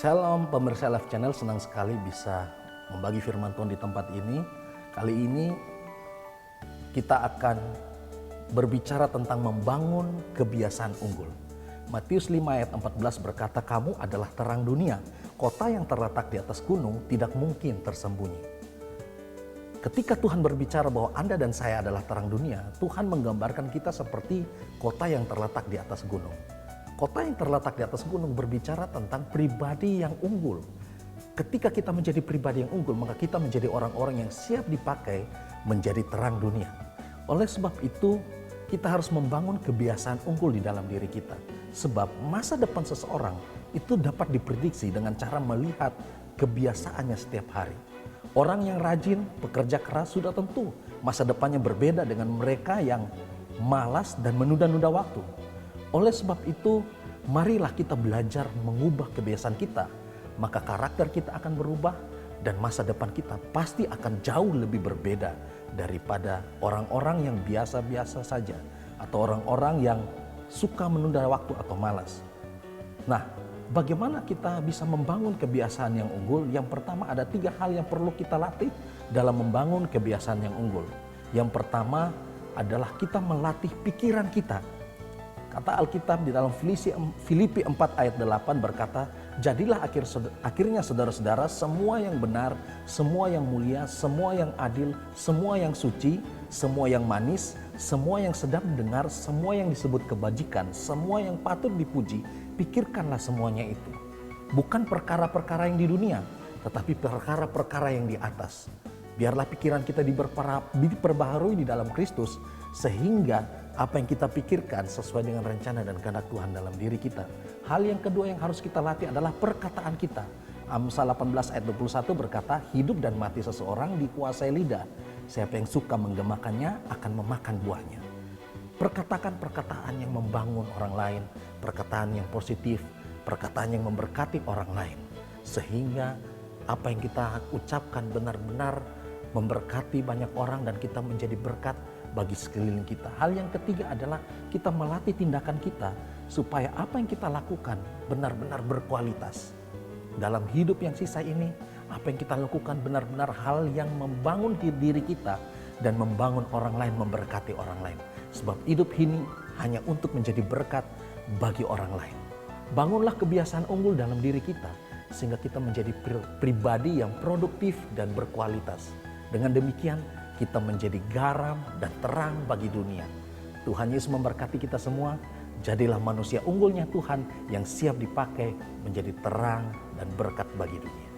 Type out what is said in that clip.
Shalom pemirsa Live Channel, senang sekali bisa membagi firman Tuhan di tempat ini. Kali ini kita akan berbicara tentang membangun kebiasaan unggul. Matius 5 ayat 14 berkata, kamu adalah terang dunia. Kota yang terletak di atas gunung tidak mungkin tersembunyi. Ketika Tuhan berbicara bahwa Anda dan saya adalah terang dunia, Tuhan menggambarkan kita seperti kota yang terletak di atas gunung. Kota yang terletak di atas gunung berbicara tentang pribadi yang unggul. Ketika kita menjadi pribadi yang unggul, maka kita menjadi orang-orang yang siap dipakai menjadi terang dunia. Oleh sebab itu, kita harus membangun kebiasaan unggul di dalam diri kita. Sebab masa depan seseorang itu dapat diprediksi dengan cara melihat kebiasaannya setiap hari. Orang yang rajin, pekerja keras sudah tentu masa depannya berbeda dengan mereka yang malas dan menunda-nunda waktu. Oleh sebab itu, marilah kita belajar mengubah kebiasaan kita. Maka karakter kita akan berubah dan masa depan kita pasti akan jauh lebih berbeda daripada orang-orang yang biasa-biasa saja atau orang-orang yang suka menunda waktu atau malas. Nah, bagaimana kita bisa membangun kebiasaan yang unggul? Yang pertama, ada 3 hal yang perlu kita latih dalam membangun kebiasaan yang unggul. Yang pertama adalah kita melatih pikiran kita. Kata Alkitab di dalam Filipi 4 ayat 8 berkata, jadilah akhirnya saudara-saudara semua yang benar, semua yang mulia, semua yang adil, semua yang suci, semua yang manis, semua yang sedap mendengar, semua yang disebut kebajikan, semua yang patut dipuji, pikirkanlah semuanya itu. Bukan perkara-perkara yang di dunia, tetapi perkara-perkara yang di atas. Biarlah pikiran kita diperbaharui di dalam Kristus, sehingga apa yang kita pikirkan sesuai dengan rencana dan kehendak Tuhan dalam diri kita. Hal yang kedua yang harus kita latih adalah perkataan kita. Amsal 18 ayat 21 berkata, hidup dan mati seseorang dikuasai lidah. Siapa yang suka menggemakannya akan memakan buahnya. Perkatakan perkataan yang membangun orang lain, perkataan yang positif, perkataan yang memberkati orang lain. Sehingga apa yang kita ucapkan benar-benar memberkati banyak orang dan kita menjadi berkat bagi sekeliling kita. Hal yang ketiga adalah kita melatih tindakan kita supaya apa yang kita lakukan benar-benar berkualitas. Dalam hidup yang sisa ini, apa yang kita lakukan benar-benar hal yang membangun diri kita dan membangun orang lain, memberkati orang lain. Sebab hidup ini hanya untuk menjadi berkat bagi orang lain. Bangunlah kebiasaan unggul dalam diri kita sehingga kita menjadi pribadi yang produktif dan berkualitas. Dengan demikian, kita menjadi garam dan terang bagi dunia. Tuhan Yesus memberkati kita semua. Jadilah manusia unggulnya Tuhan yang siap dipakai menjadi terang dan berkat bagi dunia.